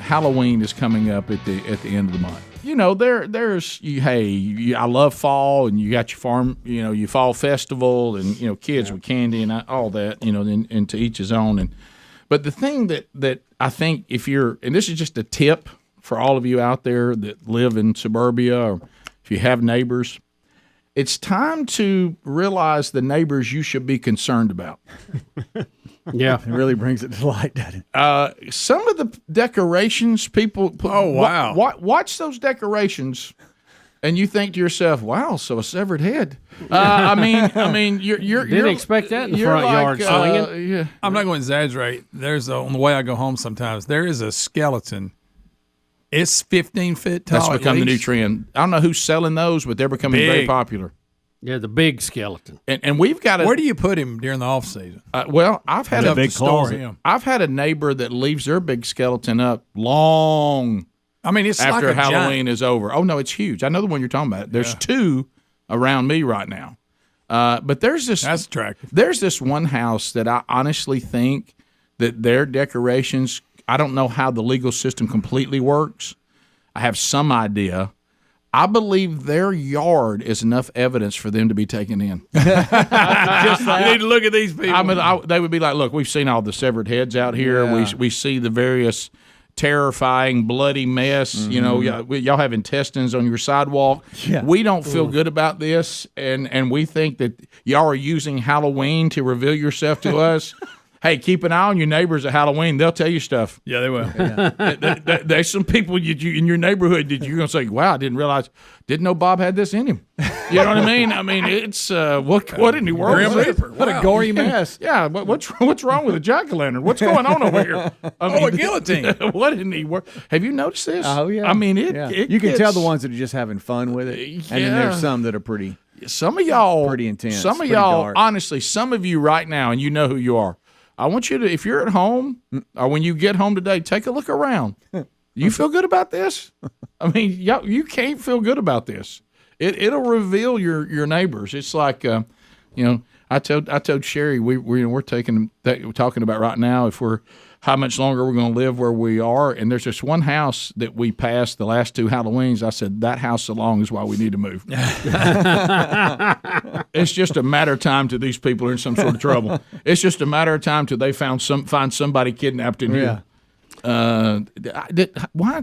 Halloween is coming up at the end of the month. I love fall, and you got your farm, your fall festival, and kids with candy and all that, and to each his own. But the thing that I think, and this is just a tip for all of you out there that live in suburbia, or if you have neighbors, it's time to realize the neighbors you should be concerned about. Yeah, it really brings it to light, doesn't it? Some of the decorations people put, wow. Watch those decorations, and you think to yourself, "Wow, so a severed head." You're didn't expect that in the front yard swinging. Yeah. I'm not going to exaggerate. On the way I go home sometimes, there is a skeleton. It's 15 feet tall. That's become the new trend. I don't know who's selling those, but they're becoming very popular. Yeah, the big skeleton. And we've got Where do you put him during the off season? I've had a big closet. I've had a neighbor that leaves their big skeleton up long. It's after like Halloween is over. Oh no, it's huge. I know the one you're talking about. There's two around me right now. But there's this. That's attractive. There's this one house that I honestly think that their decorations. I don't know how the legal system completely works. I have some idea. I believe their yard is enough evidence for them to be taken in. You need to look at these people. They would be like, look, we've seen all the severed heads out here. Yeah. We see the various terrifying, bloody mess. Mm-hmm. Y'all have intestines on your sidewalk. Yeah. We don't feel good about this, and we think that y'all are using Halloween to reveal yourself to us. Hey, keep an eye on your neighbors at Halloween. They'll tell you stuff. Yeah, they will. Yeah. There's some people in your neighborhood that you're going to say, wow, I didn't know Bob had this in him. You know what I mean? It's, what in the world is this? What a gory mess. Yeah, what's wrong with a jack-o'-lantern? What's going on over here? A guillotine. What in the world? Have you noticed this? Oh, yeah. You can tell the ones that are just having fun with it. Yeah. And then there's some that are pretty intense. Some of y'all, dark. Honestly, some of you right now, and you know who you are, I want you to, if you're at home or when you get home today, take a look around. You feel good about this? You can't feel good about this. It'll reveal your neighbors. It's like, I told Sherry we're talking about right now how much longer we're going to live where we are. And there's this one house that we passed the last 2 Halloweens. I said, that house alone is why we need to move. It's just a matter of time till these people are in some sort of trouble. It's just a matter of time till they find somebody kidnapped in here. Why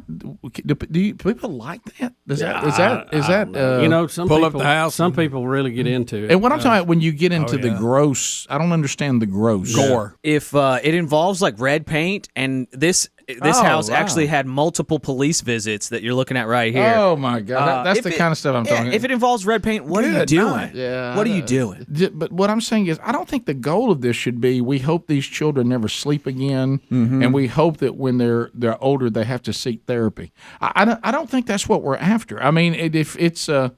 do people like that? Is that some pull people, up the house? Some people really get into it. And what I'm talking about, when you get into the gross, I don't understand the gross gore. If it involves like red paint, and this house actually had multiple police visits that you're looking at right here. Oh my God, that's the kind of stuff I'm talking about. If it involves red paint, what are you doing? Yeah, what are you doing? But what I'm saying is, I don't think the goal of this should be, we hope these children never sleep again, and we hope that when they're older, they have to seek therapy. I don't think that's what we're after. If it's kind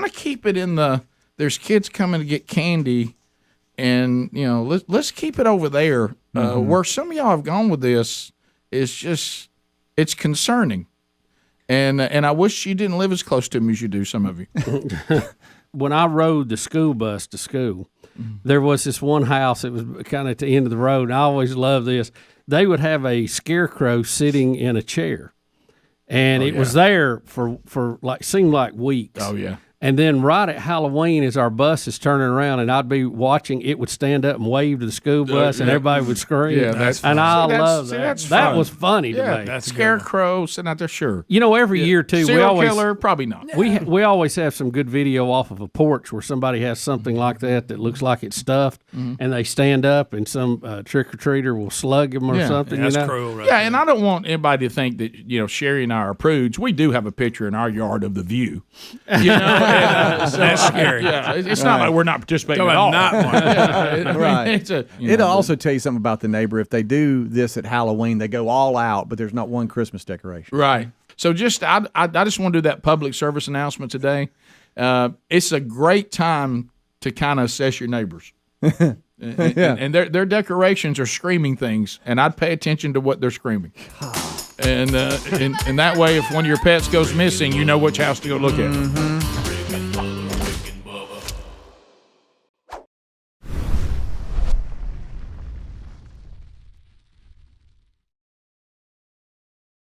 of keep it in there's kids coming to get candy, and let's keep it over there. Where some of y'all have gone with this is just, it's concerning, and I wish you didn't live as close to them as you do, some of you. When I rode the school bus to school, there was this one house that was kind of at the end of the road, and I always loved this. They would have a scarecrow sitting in a chair, and it was there for seemed like weeks. Oh yeah. And then right at Halloween, as our bus is turning around, and I'd be watching, it would stand up and wave to the school bus, and everybody would scream. Yeah, that's and fun. I love that. That was funny to me. That's Scarecrow sitting out there, sure. Every year too, Serial killer, probably not. We always have some good video off of a porch where somebody has something like that looks like it's stuffed, and they stand up, and some trick or treater will slug them or something. That's cruel, right? Yeah, and I don't want anybody to think that Sherry and I are prudes. We do have a picture in our yard of the view. That's scary. Yeah, it's not like we're not participating at all. Not one. Right. It'll also tell you something about the neighbor. If they do this at Halloween, they go all out, but there's not one Christmas decoration. Right. So I just want to do that public service announcement today. It's a great time to kind of assess your neighbors. And their decorations are screaming things, and I'd pay attention to what they're screaming. And that way, if one of your pets goes missing, you know which house to go look at.